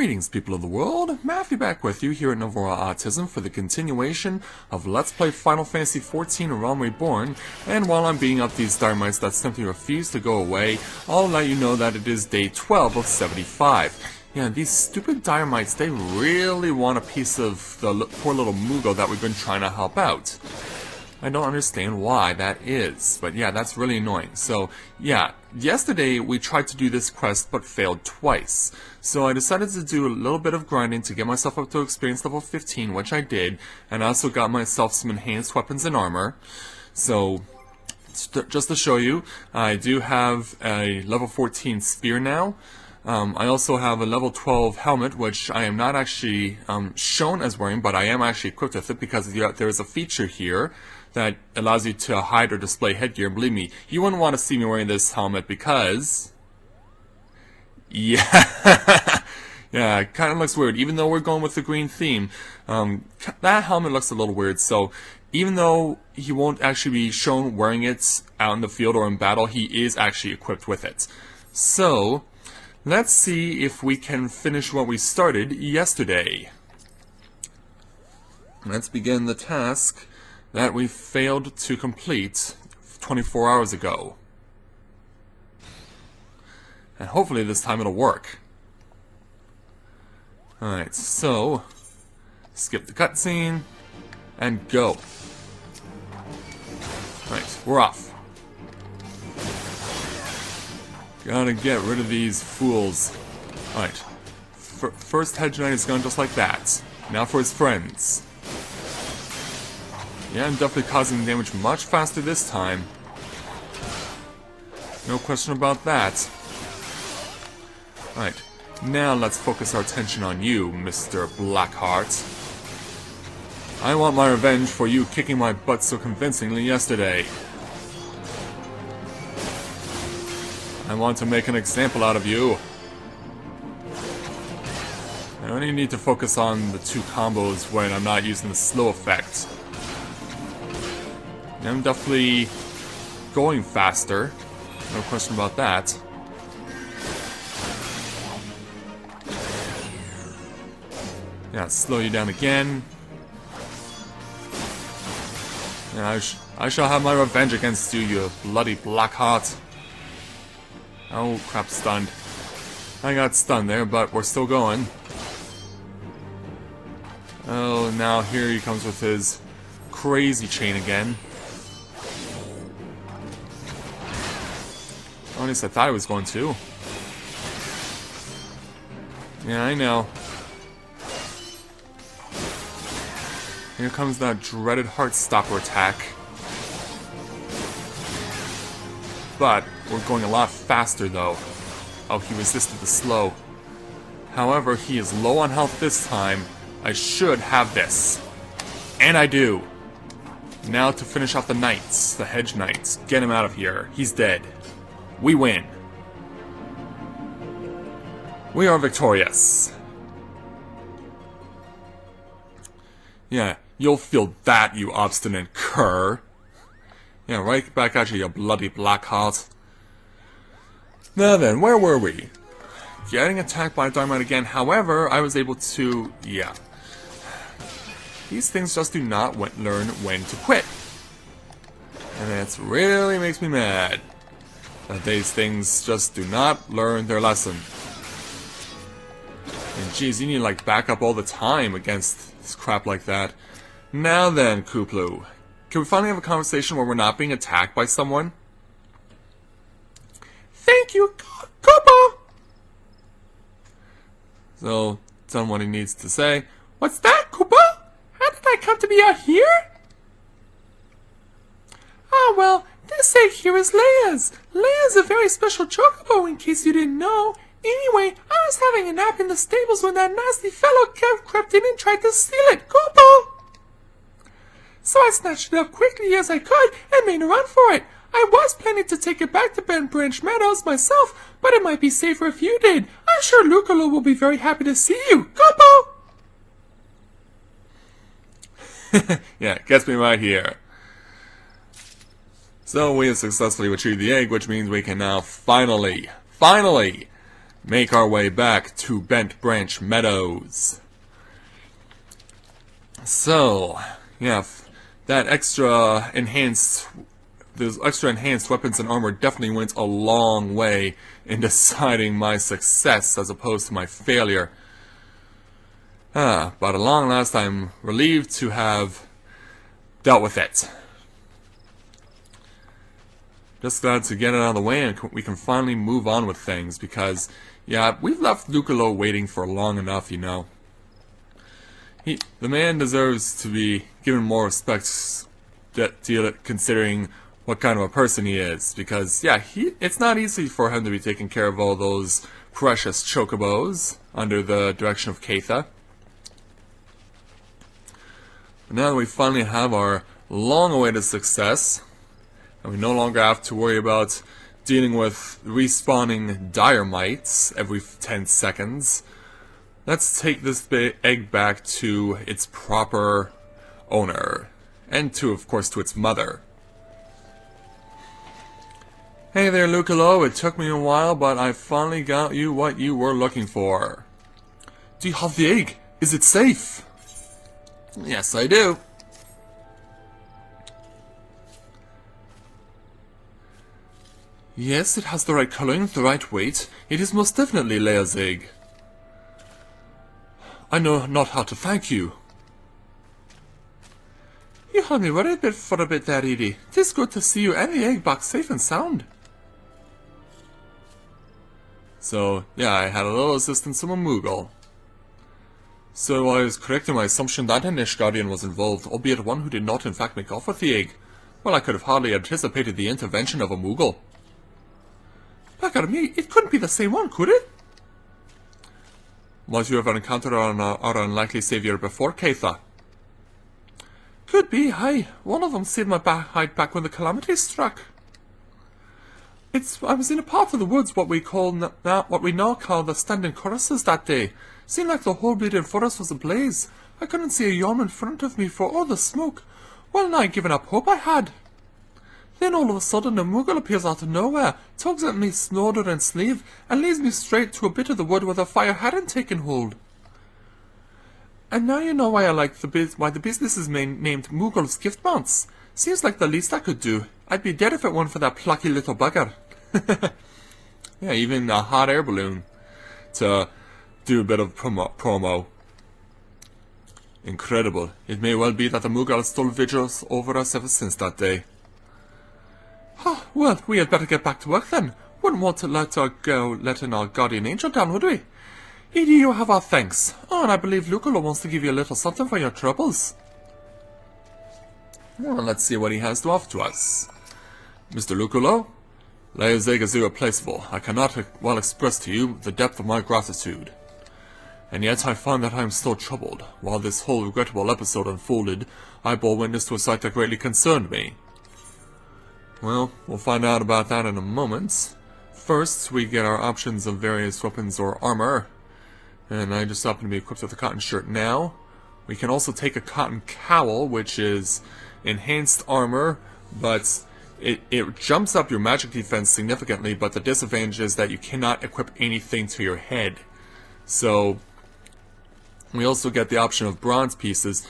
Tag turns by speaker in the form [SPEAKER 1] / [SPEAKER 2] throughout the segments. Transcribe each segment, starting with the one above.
[SPEAKER 1] Greetings, people of the world. Matthew back with you here at Novora Autism for the continuation of Let's Play Final Fantasy XIV Realm Reborn, and while I'm beating up these Dynamites that simply refuse to go away, I'll let you know that it is day 12 of 75. Yeah, these stupid Dynamites, they really want a piece of the poor little Mugo that we've been trying to help out. I don't understand why that is, but yeah, that's really annoying. So, yeah, yesterday we tried to do this quest but failed twice. So I decided to do a little bit of grinding to get myself up to experience level 15, which I did, and I also got myself some enhanced weapons and armor. So, just to show you, I do have a level 14 spear now. I also have a level 12 helmet, which I am not actually shown as wearing, but I am actually equipped with it because there is a feature here that allows you to hide or display headgear. And believe me, you wouldn't want to see me wearing this helmet because... yeah, yeah, it kind of looks weird. Even though we're going with the green theme, that helmet looks a little weird. So even though he won't actually be shown wearing it out in the field or in battle, he is actually equipped with it. So... let's see if we can finish what we started yesterday. Let's begin the task that we failed to complete 24 hours ago. And hopefully this time it'll work. Alright, so skip the cutscene and go. Alright, we're off. Gotta get rid of these fools. Alright. First Hedge Knight is gone just like that. Now for his friends. Yeah, I'm definitely causing damage much faster this time. No question about that. Alright. Now let's focus our attention on you, Mr. Blackheart. I want my revenge for you kicking my butt so convincingly yesterday. I want to make an example out of you. I only need to focus on the two combos when I'm not using the slow effect. I'm definitely going faster. No question about that. Yeah, slow you down again. Yeah, I shall have my revenge against you, you bloody Blackheart. Oh crap, stunned. I got stunned there, but we're still going. Oh, now here he comes with his crazy chain again. At least I thought I was going to. Yeah, I know. Here comes that dreaded Heartstopper attack. But we're going a lot faster though. Oh, he resisted the slow. However, he is low on health this time. I should have this. And I do. Now to finish off the Knights, the Hedge Knights. Get him out of here. He's dead. We win. We are victorious. Yeah, you'll feel that, you obstinate cur. Yeah, right back at you, you bloody Blackheart. Now then, where were we? Getting attacked by a Dynamite again. However, I was able to... yeah. These things just do not learn when to quit. And that really makes me mad. That these things just do not learn their lesson. And geez, you need to like back up all the time against this crap like that. Now then, Kuplu. Can we finally have a conversation where we're not being attacked by someone? Thank you, Chocobo! So, tell him what he needs to say. What's that, Chocobo? How did I come to be out here? Ah, well, this egg here is Leia's. Leia's a very special Chocobo, in case you didn't know. Anyway, I was having a nap in the stables when that nasty fellow crept in and tried to steal it, Chocobo! So I snatched it up quickly as I could and made a run for it. I was planning to take it back to Ben Branch Meadows myself, but it might be safer if you did. I'm sure Lucolo will be very happy to see you. Chocobo! Yeah, gets me right here. So we have successfully retrieved the egg, which means we can now finally make our way back to Bent Branch Meadows. So, yeah, those extra enhanced weapons and armor definitely went a long way in deciding my success as opposed to my failure. But at long last, I'm relieved to have dealt with it. Just glad to get it out of the way and we can finally move on with things because, yeah, we've left Lucolo waiting for long enough, you know. The man deserves to be given more respect considering what kind of a person he is. Because, yeah, it's not easy for him to be taking care of all those precious chocobos under the direction of Keitha. But now that we finally have our long-awaited success, and we no longer have to worry about dealing with respawning dire mites every 10 seconds, let's take this egg back to its proper owner. And of course, to its mother. Hey there, Lucolo. It took me a while, but I finally got you what you were looking for. Do you have the egg? Is it safe? Yes, I do. Yes, it has the right coloring, the right weight. It is most definitely Leia's egg. I know not how to thank you. You had me worried for a bit there, Edie. 'Tis good to see you and the egg back safe and sound. So, yeah, I had a little assistance from a Moogle. So I was correct in my assumption that an Ishgardian was involved, albeit one who did not in fact make off with the egg. Well, I could have hardly anticipated the intervention of a Moogle. Back at me, it couldn't be the same one, could it? Was you ever encountered our unlikely savior before, Keitha? Could be, aye. One of them saved my hide back when the calamity struck. I was in a part of the woods what we now call the standing choruses that day. Seemed like the whole bleeding forest was ablaze. I couldn't see a yawn in front of me for all the smoke. Well nigh given up hope I had. Then all of a sudden a Moogle appears out of nowhere, tugs at me shoulder and sleeve, and leads me straight to a bit of the wood where the fire hadn't taken hold. And now you know why why the business is named Moogle's Gift Mounts. Seems like the least I could do. I'd be dead if it weren't for that plucky little bugger. Yeah, even a hot air balloon to do a bit of promo. Incredible. It may well be that the Moogle stole vigils over us ever since that day. Well, we had better get back to work then. Wouldn't want to letting our guardian angel down, would we? Edie, you have our thanks. Oh, and I believe Lucolo wants to give you a little something for your troubles. Well, let's see what he has to offer to us. Mr. Lucolo, Leia's egg is irreplaceable. I cannot well express to you the depth of my gratitude. And yet I find that I am still troubled. While this whole regrettable episode unfolded, I bore witness to a sight that greatly concerned me. Well, we'll find out about that in a moment. First, we get our options of various weapons or armor. And I just happen to be equipped with a cotton shirt now. We can also take a cotton cowl, which is enhanced armor, but it jumps up your magic defense significantly, but the disadvantage is that you cannot equip anything to your head. So, we also get the option of bronze pieces.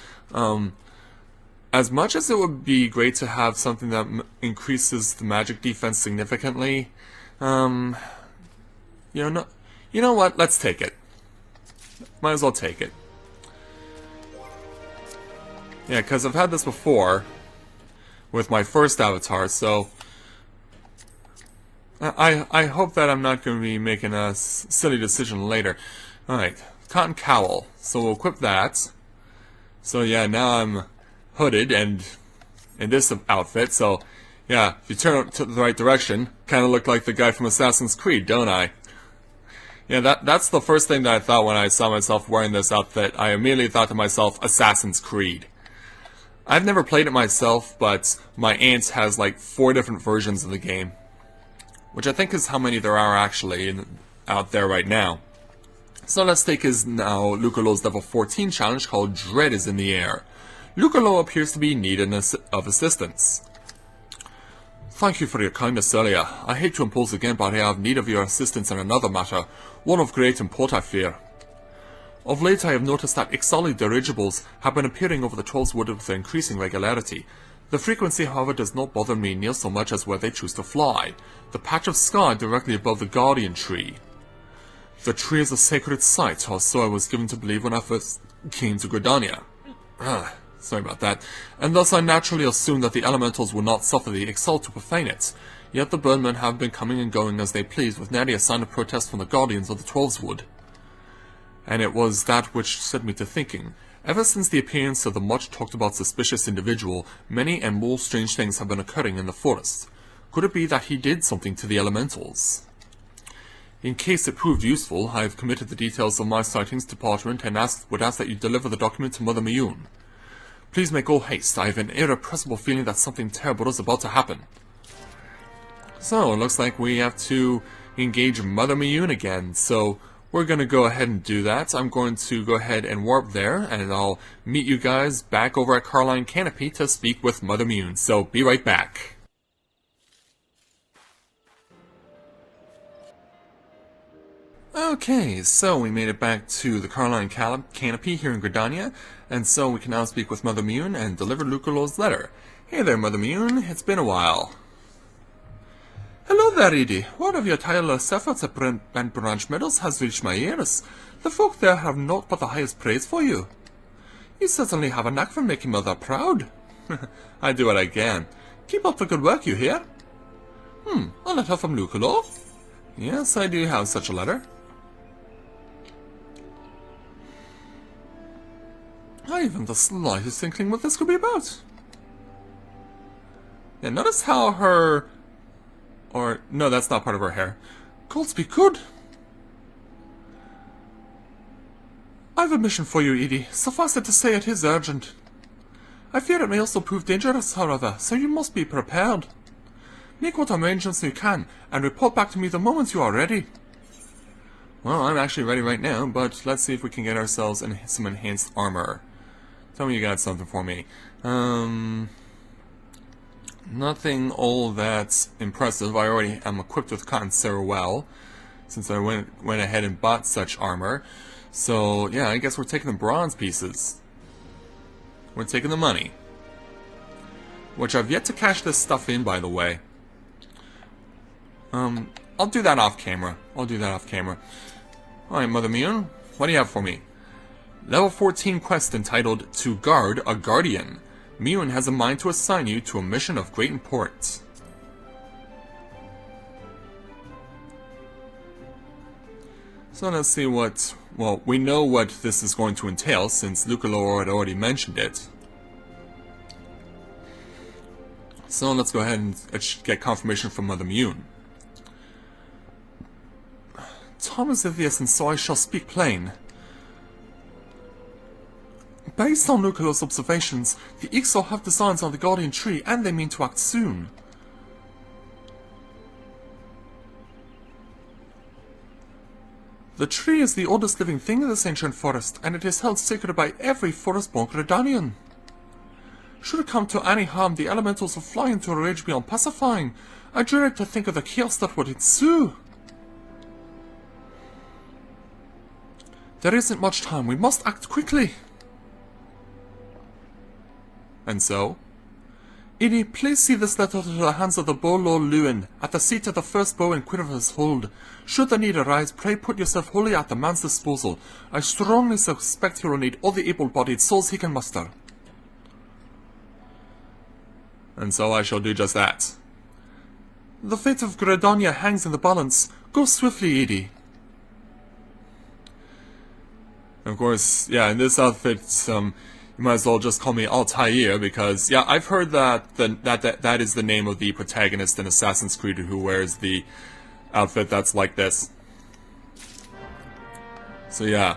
[SPEAKER 1] As much as it would be great to have something that increases the magic defense significantly, you know what? Let's take it. Might as well take it. Yeah, because I've had this before with my first avatar, so I hope that I'm not going to be making a silly decision later. Alright, cotton cowl. So we'll equip that. So yeah, now I'm hooded and in this outfit, so yeah, if you turn to the right direction, kind of look like the guy from Assassin's Creed, don't I? Yeah, that's the first thing that I thought when I saw myself wearing this outfit. I immediately thought to myself, Assassin's Creed. I've never played it myself, but my aunt has like 4 different versions of the game, which I think is how many there are actually out there right now. So let's take his now Lucolo's level 14 challenge called Dread is in the Air. Lucolo appears to be in need of assistance. Thank you for your kindness earlier. I hate to impose again, but I have need of your assistance in another matter, one of great import, I fear. Of late I have noticed that XIV dirigibles have been appearing over the Troll's Wood with increasing regularity. The frequency, however, does not bother me near so much as where they choose to fly, the patch of sky directly above the Guardian Tree. The tree is a sacred site, or so I was given to believe when I first came to Gridania. Sorry about that. And thus I naturally assumed that the elementals would not suffer the XIV to profane it. Yet the Birdmen have been coming and going as they pleased, with nary a sign of protest from the Guardians of the Twelve's Wood. And it was that which set me to thinking. Ever since the appearance of the much-talked-about suspicious individual, many and more strange things have been occurring in the forest. Could it be that he did something to the elementals? In case it proved useful, I have committed the details of my sightings to parchment and would ask that you deliver the document to Mother Miyun. Please make all haste. I have an irrepressible feeling that something terrible is about to happen. So, it looks like we have to engage Mother Miyun again, so we're going to go ahead and do that. I'm going to go ahead and warp there, and I'll meet you guys back over at Carline Canopy to speak with Mother Miyun, so be right back. Okay, so we made it back to the Carline Canopy here in Gridania, and so we can now speak with Mother Miyun and deliver Lucolo's letter. Hey there, Mother Miyun, it's been a while. Hello there, Edie. Word of your tireless efforts at Bent Branch Meadows has reached my ears. The folk there have naught but the highest praise for you. You certainly have a knack for making Mother proud. I do what I can. Keep up the good work, you hear? A letter from Lucolo? Yes, I do have such a letter. I haven't the slightest inkling what this could be about. Yeah, notice how her... Or, no, that's not part of her hair. Gods be good. I have a mission for you, Edie. Suffice it to say it is urgent. I fear it may also prove dangerous, however, so you must be prepared. Make what arrangements you can, and report back to me the moment you are ready. Well, I'm actually ready right now, but let's see if we can get ourselves some enhanced armor. Tell me you got something for me. Nothing all that impressive. I already am equipped with Cotton Ceruel, since I went ahead and bought such armor. So, yeah, I guess we're taking the bronze pieces. We're taking the money. Which I've yet to cash this stuff in, by the way. I'll do that off camera. Alright, Mother Miyun, what do you have for me? Level 14 quest entitled To Guard a Guardian. Miyun has a mind to assign you to a mission of great import. So let's see what... Well, we know what this is going to entail, since Lucolo had already mentioned it. So let's go ahead and get confirmation from Mother Miyun. Thomas Ivius, and so I shall speak plain. Based on Lucolo's observations, the Ixo have designs on the Guardian Tree, and they mean to act soon. The tree is the oldest living thing in this ancient forest, and it is held sacred by every forest-born Gridanian. Should it come to any harm, the elementals will fly into a rage beyond pacifying. I dread to think of the chaos that would ensue. There isn't much time, we must act quickly. And so? Edie, please see this letter to the hands of the Bow Lord Lewin, at the seat of the first bow in Quiver's hold. Should the need arise, pray put yourself wholly at the man's disposal. I strongly suspect he will need all the able-bodied souls he can muster. And so I shall do just that. The fate of Gridania hangs in the balance. Go swiftly, Edie. Of course, yeah, in this outfit, you might as well just call me Altair, because, yeah, I've heard that that is the name of the protagonist in Assassin's Creed who wears the outfit that's like this. So yeah,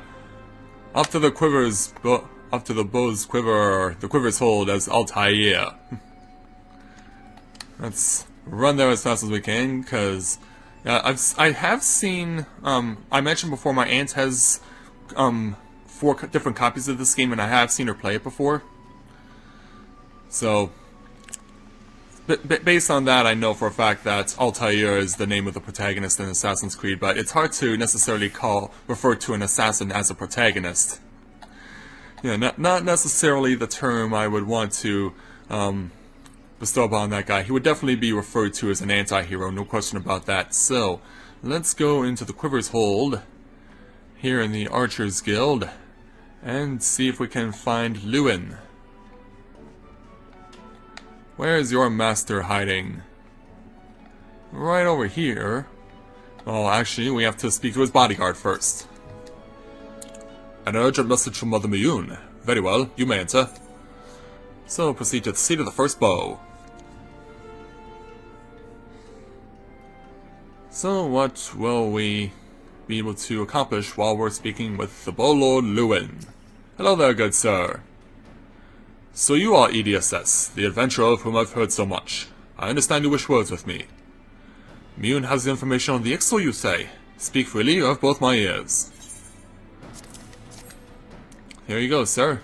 [SPEAKER 1] up to the bow's quiver, or the quiver's hold as Altair. Let's run there as fast as we can, because I have seen, I mentioned before my aunt has 4 different copies of this game, and I have seen her play it before. So, Based on that, I know for a fact that Altair is the name of the protagonist in Assassin's Creed, but it's hard to necessarily refer to an assassin as a protagonist. Yeah, not necessarily the term I would want to bestow upon that guy. He would definitely be referred to as an anti-hero, no question about that. So, let's go into the Quiver's Hold here in the Archers Guild and see if we can find Lewin. Where is your master hiding? Right over here. Oh, actually, we have to speak to his bodyguard first. An urgent message from Mother Miyun. Very well, you may enter. So, proceed to the seat of the first bow. So, what will we be able to accomplish while we're speaking with the Bowlord Lewin? Hello there, good sir. So you are EDSS, the adventurer of whom I've heard so much. I understand you wish words with me. Miyun has the information on the XIV, you say. Speak freely, you have both my ears. Here you go, sir.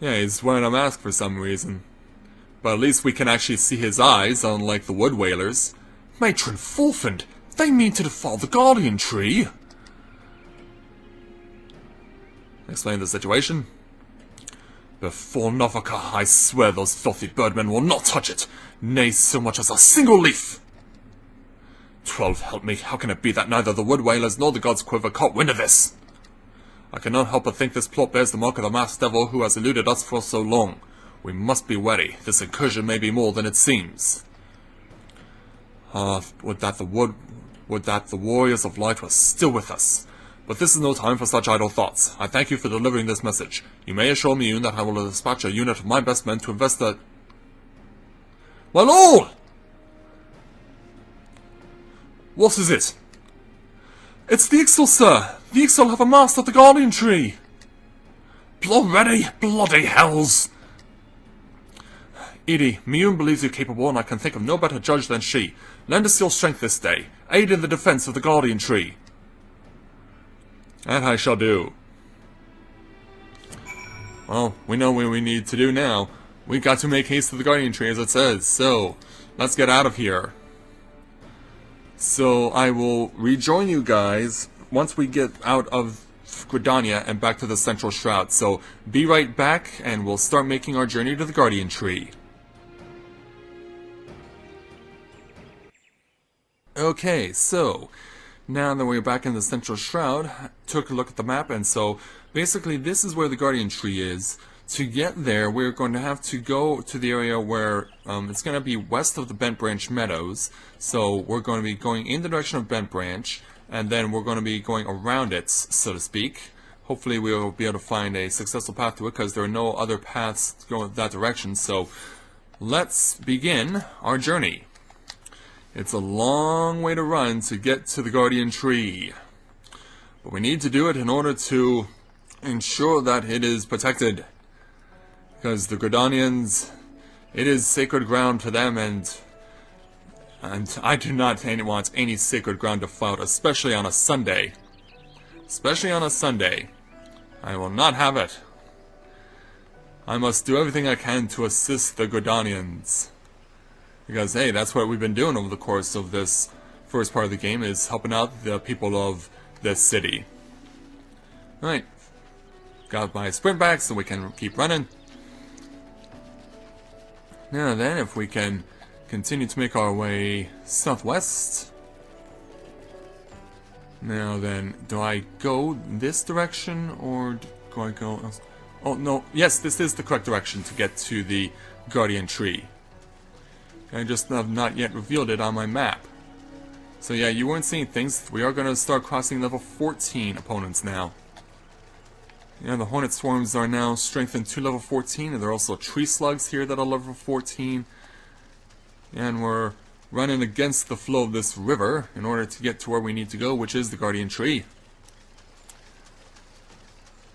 [SPEAKER 1] Yeah, he's wearing a mask for some reason. But at least we can actually see his eyes, unlike the Wood Whalers. Matron Fulfend, they mean to defile the Guardian Tree. Explain the situation. Before Novaka, I swear those filthy birdmen will not touch it, nay, so much as a single leaf. 12, help me, how can it be that neither the Wood Whalers nor the God's Quiver caught wind of this? I cannot help but think this plot bears the mark of the masked devil who has eluded us for so long. We must be wary, this incursion may be more than it seems. Would that the warriors of light were still with us. But this is no time for such idle thoughts. I thank you for delivering this message. You may assure Miyun that I will dispatch a unit of my best men to investigate. My lord! What is it? It's the Ixtal, sir! The Ixtal have amassed at the Guardian Tree! Already? Bloody hells! Edie, Miyun believes you capable, and I can think of no better judge than she. Lend us your strength this day. Aid in the defense of the Guardian Tree. That I shall do. Well, we know what we need to do now. We got to make haste to the Guardian Tree, as it says. So, let's get out of here. So, I will rejoin you guys once we get out of Gridania and back to the Central Shroud. So, be right back, and we'll start making our journey to the Guardian Tree. Okay, so now that we're back in the Central Shroud, took a look at the map, and so basically this is where the Guardian Tree is. To get there, we're going to have to go to the area where it's going to be west of the Bent Branch Meadows. So we're going to be going in the direction of Bent Branch, and then we're going to be going around it, so to speak. Hopefully we'll be able to find a successful path to it, because there are no other paths to go in that direction. So let's begin our journey. It's a long way to run to get to the Guardian Tree. But we need to do it in order to ensure that it is protected. Because the Gridanians, it is sacred ground to them, and I do not want any sacred ground defiled, especially on a Sunday. Especially on a Sunday. I will not have it. I must do everything I can to assist the Gridanians. Because, hey, that's what we've been doing over the course of this first part of the game, is helping out the people of this city. Alright. Got my sprint back so we can keep running. Now then, if we can continue to make our way southwest. Now then, do I go this direction, or do I go... Oh, no. Yes, this is the correct direction to get to the Guardian Tree. I just have not yet revealed it on my map. So yeah, you weren't seeing things. We are going to start crossing level 14 opponents now. Yeah, the Hornet Swarms are now strengthened to level 14, and there are also Tree Slugs here that are level 14. And we're running against the flow of this river in order to get to where we need to go, which is the Guardian Tree.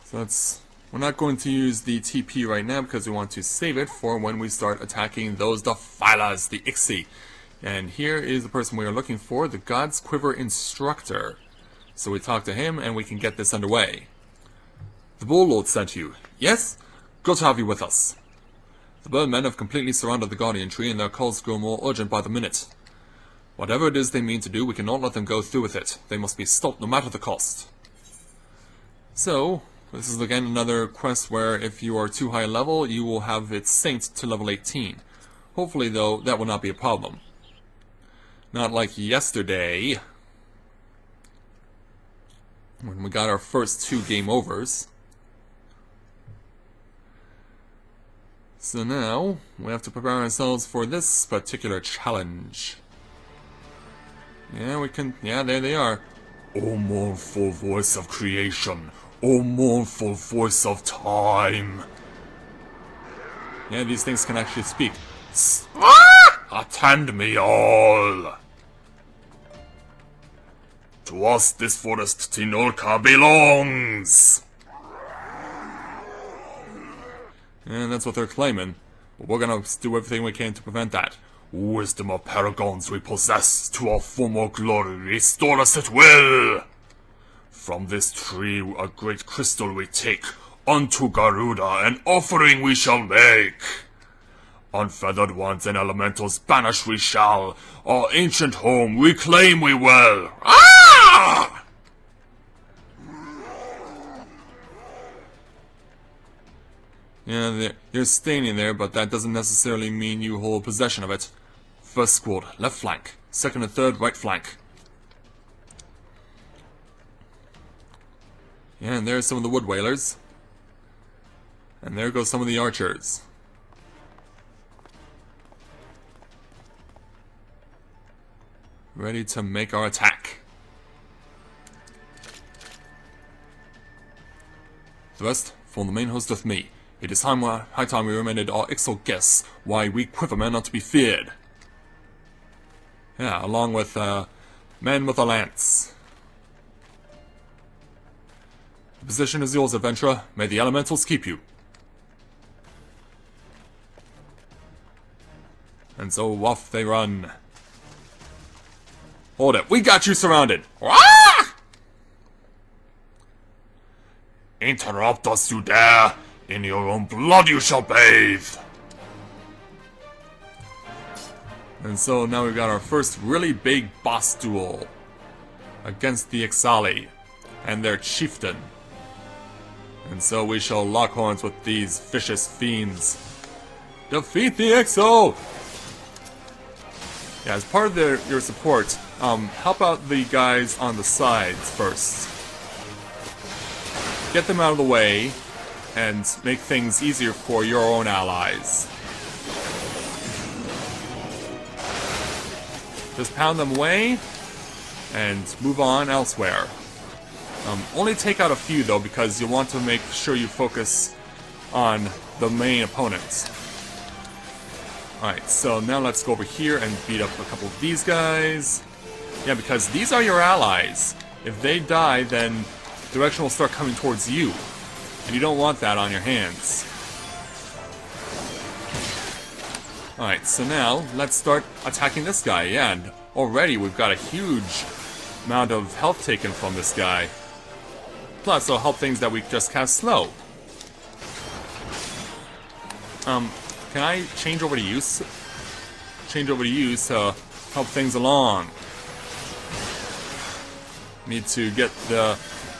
[SPEAKER 1] So that's... We're not going to use the TP right now because we want to save it for when we start attacking those defilers, the Ixi. And here is the person we are looking for, the God's Quiver Instructor. So we talk to him and we can get this underway. The Bull Lord sent you. Yes? Good to have you with us. The birdmen have completely surrounded the Guardian Tree, and their calls grow more urgent by the minute. Whatever it is they mean to do, we cannot let them go through with it. They must be stopped no matter the cost. So, this is again another quest where if you are too high level, you will have it synced to level 18. Hopefully, though, that will not be a problem. Not like yesterday, when we got our first 2 game overs. So now, we have to prepare ourselves for this particular challenge. Yeah, there they are. O mournful voice of creation, O mournful voice of time. Yeah, these things can actually speak. Attend me all! To us this forest Tinolka belongs! And that's what they're claiming. But we're gonna do everything we can to prevent that. Wisdom of paragons we possess, to our former glory restore us at will! From this tree a great crystal we take, unto Garuda an offering we shall make. Unfeathered ones and elementals banish we shall, our ancient home reclaim we will. Ah! Yeah, you're standing there, but that doesn't necessarily mean you hold possession of it. First squad, left flank. Second and third, right flank. Yeah, and there's some of the wood whalers. And there goes some of the archers. Ready to make our attack. The rest, form the main host with me. It is high time we reminded our Ixal guests why we quivermen are to be feared. Yeah, along with men with a lance. The position is yours, adventurer. May the elementals keep you. And so off they run. Hold it, we got you surrounded! Ah! Interrupt us, you dare! In your own blood you shall bathe! And so now we've got our first really big boss duel against the XIV and their chieftain. And so we shall lock horns with these vicious fiends. Defeat the XO! Yeah, as part of your support, help out the guys on the sides first. Get them out of the way, and make things easier for your own allies. Just pound them away, and move on elsewhere. Only take out a few though, because you want to make sure you focus on the main opponents. Alright, so now let's go over here and beat up a couple of these guys. Yeah, because these are your allies. If they die, then direction will start coming towards you. And you don't want that on your hands. Alright, so now let's start attacking this guy. Yeah, and already we've got a huge amount of health taken from this guy. Plus, it'll help things that we just cast slow. Can I change over to use? Change over to use to help things along. Need to get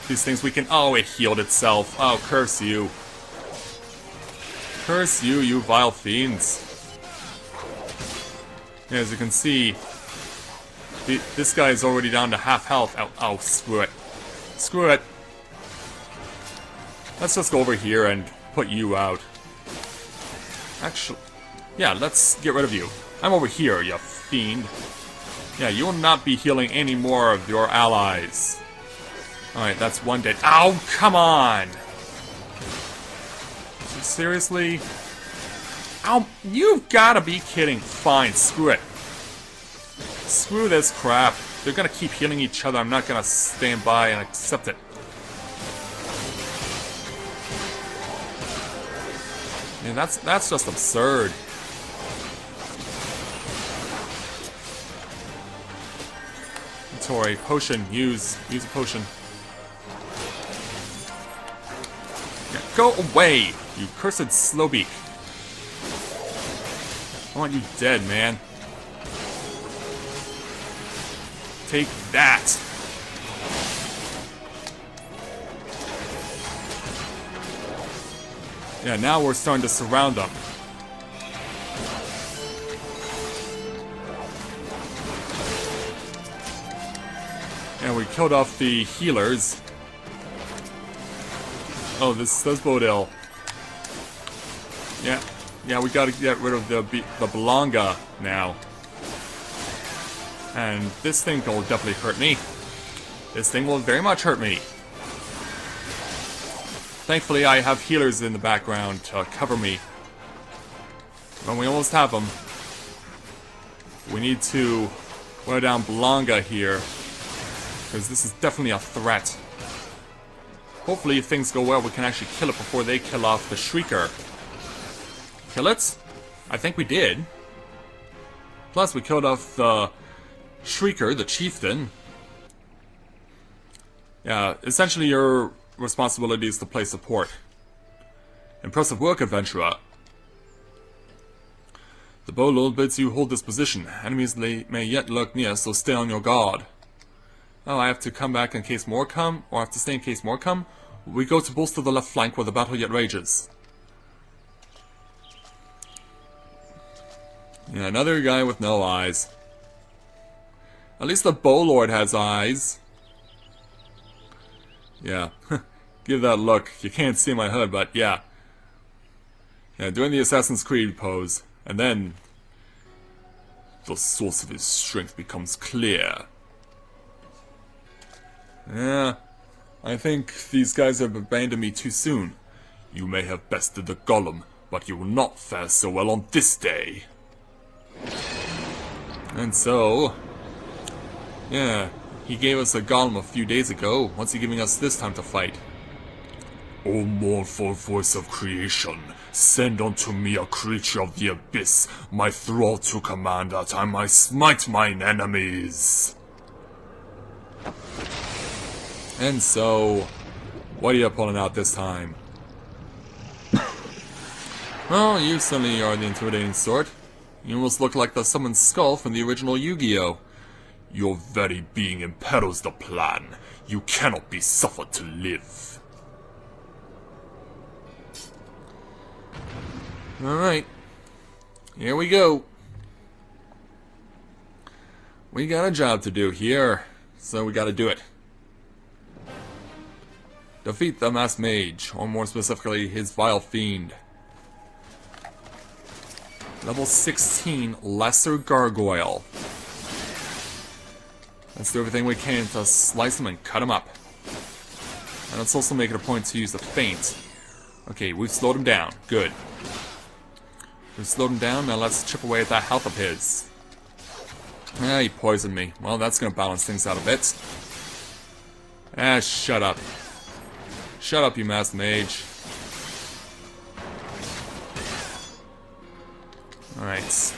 [SPEAKER 1] these things we can... Oh, it healed itself. Oh, curse you. Curse you, you vile fiends. Yeah, as you can see, this guy is already down to half health. Oh, screw it. Screw it. Let's just go over here and put you out. Actually, yeah, let's get rid of you. I'm over here, you fiend. Yeah, you will not be healing any more of your allies. Alright, that's one dead. Ow, come on! Seriously? Ow, you've gotta be kidding. Fine, screw it. Screw this crap. They're gonna keep healing each other. I'm not gonna stand by and accept it. Man, that's just absurd. Tori, potion, use a potion. Yeah, go away, you cursed slowbeak. want you dead, man. Take that. Yeah, now we're starting to surround them. And we killed off the healers. Oh, this does bode ill. Yeah, we gotta get rid of the Belonga now. And this thing will definitely hurt me. This thing will very much hurt me. Thankfully, I have healers in the background to cover me. But we almost have them. We need to wear down Belonga here, because this is definitely a threat. Hopefully, if things go well, we can actually kill it before they kill off the Shrieker. Kill it? I think we did. Plus, we killed off the Shrieker, the chieftain. Yeah, essentially your responsibility is to play support. Impressive work, adventurer. The Bowlord bids you hold this position. Enemies may yet lurk near, so stay on your guard. Oh, I have to come back in case more come? Or I have to stay in case more come? We go to bolster the left flank where the battle yet rages. Yeah, another guy with no eyes. At least the Bowlord has eyes. Yeah, give that look. You can't see my hood, but yeah. Yeah, doing the Assassin's Creed pose. And then the source of his strength becomes clear. Yeah, I think these guys have abandoned me too soon. You may have bested the golem, but you will not fare so well on this day. And so, yeah, he gave us a golem a few days ago. What's he giving us this time to fight? O mournful voice of creation, send unto me a creature of the abyss, my thrall to command that I might smite mine enemies. And so, what are you pulling out this time? Well, you certainly are the intimidating sort. You almost look like the summoned skull from the original Yu-Gi-Oh! Your very being imperils the plan. You cannot be suffered to live. Alright. Here we go. We got a job to do here, so we gotta do it. Defeat the Masked Mage, or more specifically, his Vile Fiend. Level 16, Lesser Gargoyle. Let's do everything we can to slice him and cut him up. And let's also make it a point to use the feint. Okay, we've slowed him down. Good. We've slowed him down, now let's chip away at that health of his. Ah, he poisoned me. Well, that's gonna balance things out a bit. Ah, shut up. Shut up, you Masked Mage. Alright.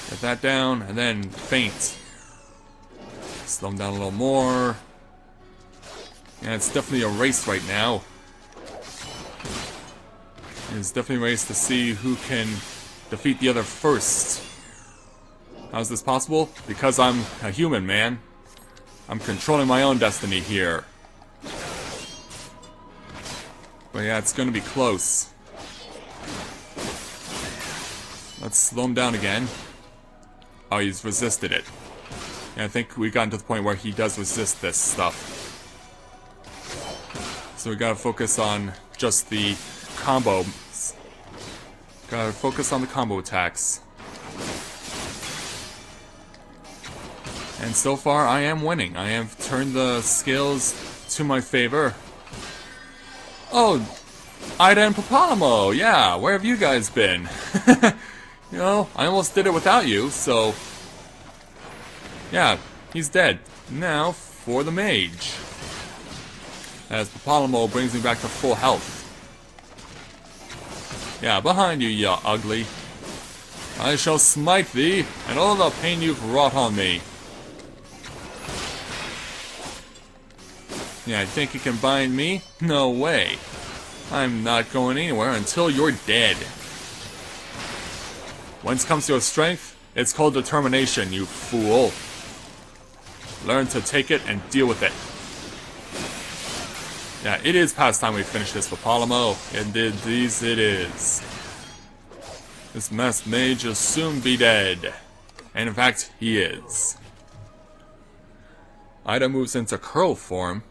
[SPEAKER 1] Get that down, and then feint. Slow him down a little more. Yeah, it's definitely a race right now. It's definitely a race to see who can defeat the other first. How's this possible? Because I'm a human, man. I'm controlling my own destiny here. But yeah, it's gonna be close. Let's slow him down again. Oh, he's resisted it. And I think we've gotten to the point where he does resist this stuff. So we gotta focus on just the combos. Gotta focus on the combo attacks. And so far, I am winning. I have turned the scales to my favor. Oh, Ida and Papalamo, yeah, where have you guys been? You know, I almost did it without you, so... Yeah, he's dead. Now, for the mage. As Papalamo brings me back to full health. Yeah, behind you, ya ugly. I shall smite thee, and all the pain you've wrought on me. Yeah, you think you can bind me? No way. I'm not going anywhere until you're dead. When it comes to your strength, it's called determination, you fool. Learn to take it and deal with it. Yeah, it is past time we finish this for Palamo. Indeed, it is. This masked mage will soon be dead. And in fact, he is. Ida moves into curl form.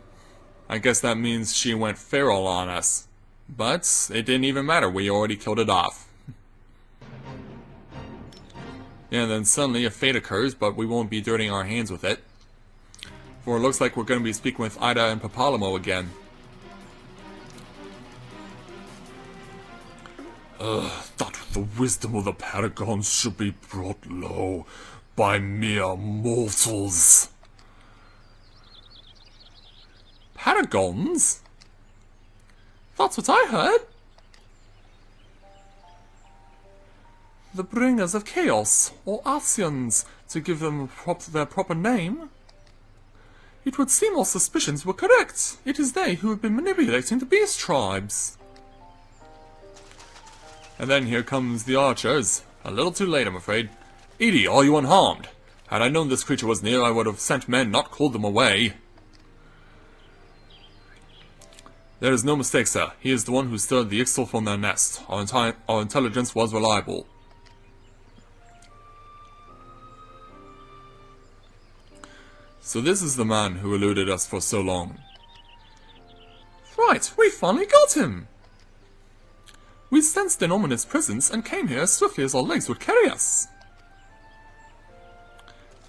[SPEAKER 1] I guess that means she went feral on us. But it didn't even matter, we already killed it off. Yeah, and then suddenly a fate occurs, but we won't be dirtying our hands with it. For it looks like we're going to be speaking with Ida and Papalamo again. That the wisdom of the Paragons should be brought low by mere mortals. Paragons? That's what I heard. The bringers of chaos, or Asians, to give them their proper name. It would seem our suspicions were correct. It is they who have been manipulating the beast tribes. And then here comes the archers. A little too late, I'm afraid. Edie, are you unharmed? Had I known this creature was near, I would have sent men, not called them away. There is no mistake, sir. He is the one who stirred the Ixtal from their nest. Our intelligence was reliable. So this is the man who eluded us for so long. Right, we finally got him! We sensed an ominous presence and came here as swiftly as our legs would carry us.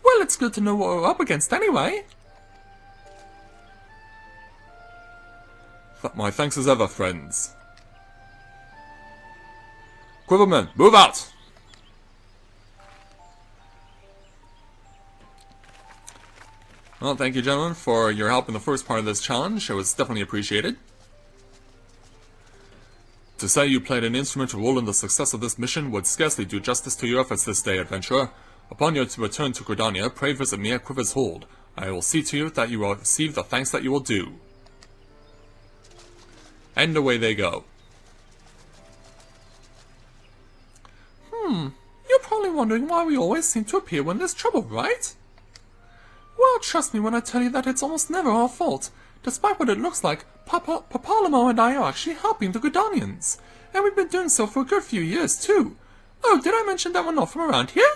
[SPEAKER 1] Well, it's good to know what we're up against anyway. My thanks as ever, friends. Quivermen, move out! Well, thank you, gentlemen, for your help in the first part of this challenge. It was definitely appreciated. To say you played an instrumental role in the success of this mission would scarcely do justice to your efforts this day, adventurer. Upon your return to Gridania, pray visit me at Quiver's Hold. I will see to you that you will receive the thanks that you will do. And away they go. You're probably wondering why we always seem to appear when there's trouble, right? Well, trust me when I tell you that it's almost never our fault. Despite what it looks like, Papalamo and I are actually helping the Gridanians. And we've been doing so for a good few years, too. Oh, did I mention that we're not from around here?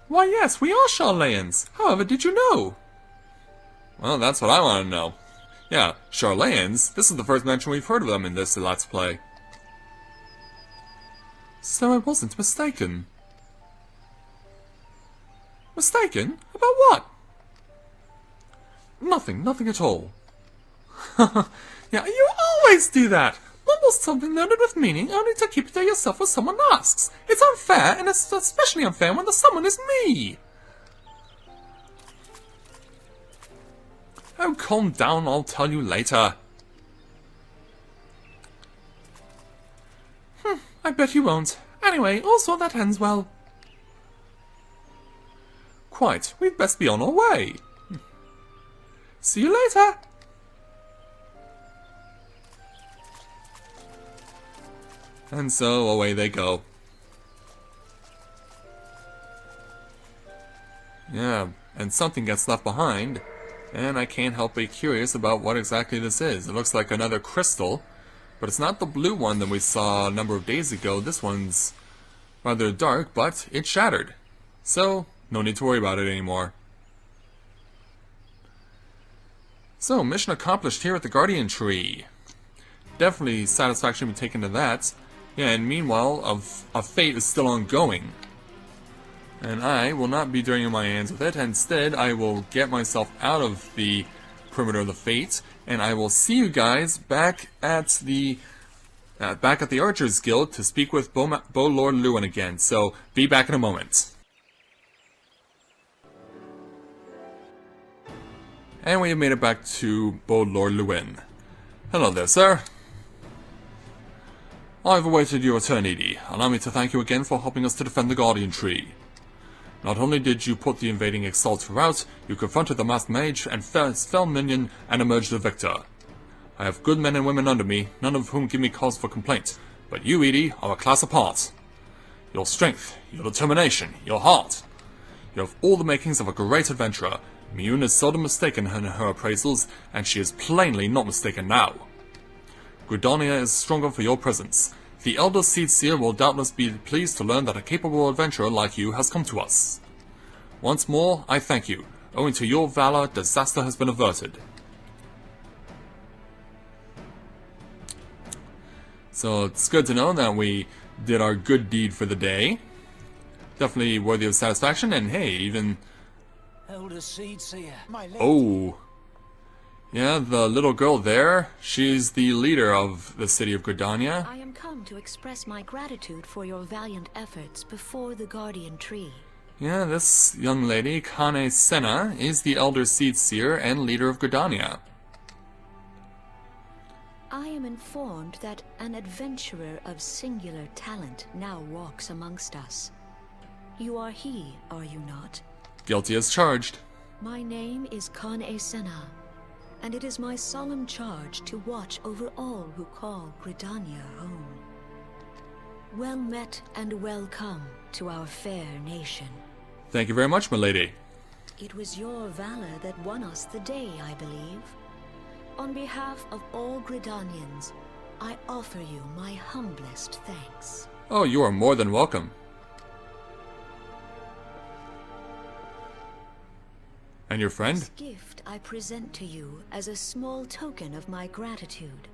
[SPEAKER 1] Why yes, we are Charlayans. However, did you know? Well, that's what I want to know. Yeah, Charlayans, this is the first mention we've heard of them in this Let's Play. So I wasn't mistaken. Mistaken? About what? Nothing at all. Yeah, you always do that! Mumble something loaded with meaning only to keep it to yourself when someone asks. It's unfair, and it's especially unfair when the someone is me! Oh, calm down, I'll tell you later. I bet you won't. Anyway, also that ends well. Quite, we'd best be on our way. See you later! And so, away they go. Yeah, and something gets left behind, and I can't help but be curious about what exactly this is. It looks like another crystal, but it's not the blue one that we saw a number of days ago. This one's rather dark, but it shattered. So, no need to worry about it anymore. So, mission accomplished here at the Guardian Tree. Definitely satisfaction be taken to that. Yeah, and meanwhile, a fate is still ongoing. And I will not be dirtying my hands with it. Instead, I will get myself out of the perimeter of the fate, and I will see you guys back at the Archers Guild to speak with Bo Lord Lewin again. So, be back in a moment. And we have made it back to Bo Lord Lewin. Hello there, sir. I've awaited your return, Edie. Allow me to thank you again for helping us to defend the Guardian Tree. Not only did you put the invading Exalt to rout, you confronted the masked mage and fell minion and emerged a victor. I have good men and women under me, none of whom give me cause for complaint. But you, Edie, are a class apart. Your strength, your determination, your heart. You have all the makings of a great adventurer. Miyun is seldom mistaken in her appraisals, and she is plainly not mistaken now. Gridania is stronger for your presence. The Elder Seed Seer will doubtless be pleased to learn that a capable adventurer like you has come to us. Once more, I thank you. Owing to your valor, disaster has been averted. So it's good to know that we did our good deed for the day. Definitely worthy of satisfaction, and hey, even...
[SPEAKER 2] Elder Seed Seer, my lady.
[SPEAKER 1] Oh. Yeah, the little girl there, she's the leader of the city of Gridania.
[SPEAKER 3] I am come to express my gratitude for your valiant efforts before the Guardian Tree.
[SPEAKER 1] Yeah, this young lady, Kane Senna, is the Elder Seed Seer and leader of Gridania.
[SPEAKER 3] I am informed that an adventurer of singular talent now walks amongst us. You are he, are you not?
[SPEAKER 1] Guilty as charged.
[SPEAKER 3] My name is Kane Senna, and it is my solemn charge to watch over all who call Gridania home. Well met and welcome to our fair nation.
[SPEAKER 1] Thank you very much, milady.
[SPEAKER 3] It was your valor that won us the day, I believe. On behalf of all Gridanians, I offer you my humblest thanks.
[SPEAKER 1] Oh, you are more than welcome. And your friend?
[SPEAKER 3] This gift I present to you as a small token of my gratitude.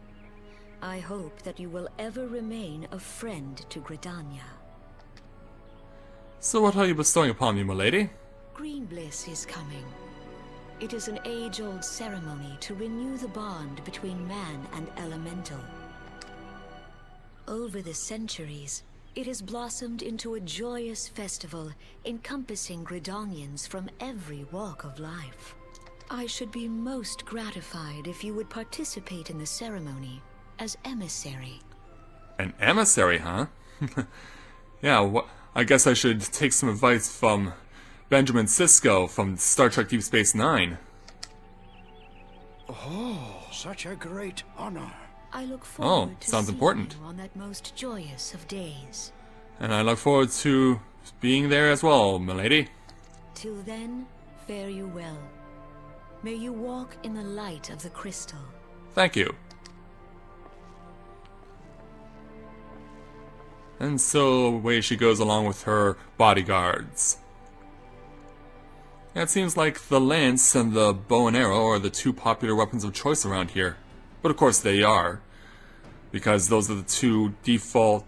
[SPEAKER 3] I hope that you will ever remain a friend to Gridania.
[SPEAKER 1] So what are you bestowing upon me, milady?
[SPEAKER 3] Green Bliss is coming. It is an age-old ceremony to renew the bond between man and elemental. Over the centuries, it has blossomed into a joyous festival encompassing Gridanians from every walk of life. I should be most gratified if you would participate in the ceremony as emissary.
[SPEAKER 1] An emissary, huh? Yeah, I guess I should take some advice from Benjamin Sisko from Star Trek Deep Space Nine.
[SPEAKER 2] Oh, such a great honor.
[SPEAKER 3] I look forward to
[SPEAKER 1] sounds
[SPEAKER 3] seeing
[SPEAKER 1] important.
[SPEAKER 3] you on that most joyous of days.
[SPEAKER 1] And I look forward to being there as well, milady.
[SPEAKER 3] Till then, fare you well. May you walk in the light of the crystal.
[SPEAKER 1] Thank you. And so away she goes along with her bodyguards. It seems like the lance and the bow and arrow are the two popular weapons of choice around here. But of course they are, because those are the two default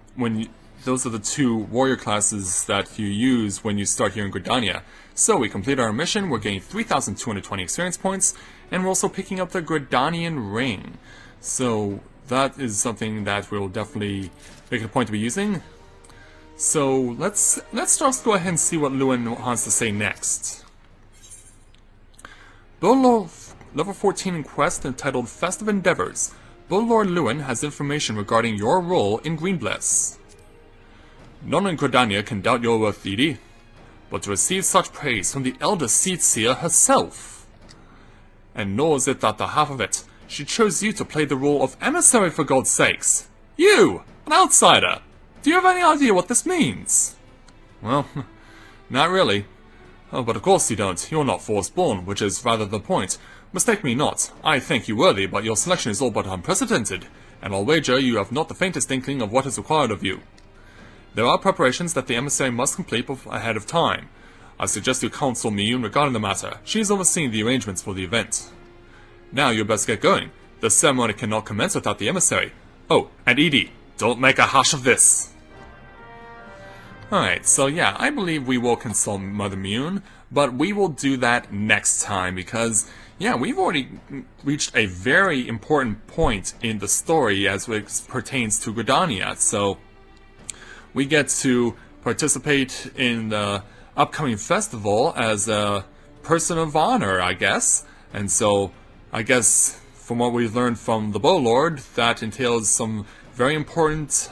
[SPEAKER 1] those are the two warrior classes that you use when you start here in Gridania. So we complete our mission, we're getting 3,220 experience points, and we're also picking up the Gridanian ring. So that is something that we'll definitely make it a point to be using. So let's just go ahead and see what Lewin wants to say next. Level 14 in quest entitled Festive Endeavors. Lord Lewin has information regarding your role in Green Bliss. None in Gridania can doubt your worth, Edie, but to receive such praise from the Elder Seed Seer herself. And nor is it that the half of it, she chose you to play the role of emissary for God's sakes. You, an outsider! Do you have any idea what this means? Well, not really. Oh, but of course you don't. You're not force-born, which is rather the point. Mistake me not. I think you worthy, but your selection is all but unprecedented, and I'll wager you have not the faintest inkling of what is required of you. There are preparations that the emissary must complete ahead of time. I suggest you counsel Miyun regarding the matter. She is overseeing the arrangements for the event. Now you best get going. The ceremony cannot commence without the emissary. Oh, and Edie, don't make a hash of this. Alright, so yeah, I believe we will consult Mother Miyun, but we will do that next time because, yeah, we've already reached a very important point in the story as it pertains to Gridania, so we get to participate in the upcoming festival as a person of honor, I guess. And so, I guess, from what we've learned from the Bow Lord, that entails some very important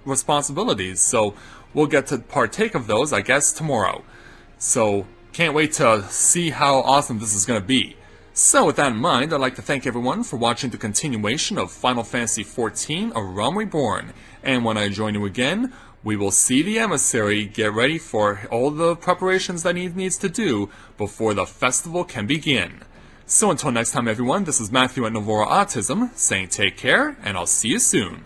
[SPEAKER 1] responsibilities. So, we'll get to partake of those, I guess, tomorrow. So, can't wait to see how awesome this is going to be. So with that in mind, I'd like to thank everyone for watching the continuation of Final Fantasy XIV: A Realm Reborn. And when I join you again, we will see the emissary get ready for all the preparations that he needs to do before the festival can begin. So until next time everyone, this is Matthew at Novora Autism, saying take care, and I'll see you soon.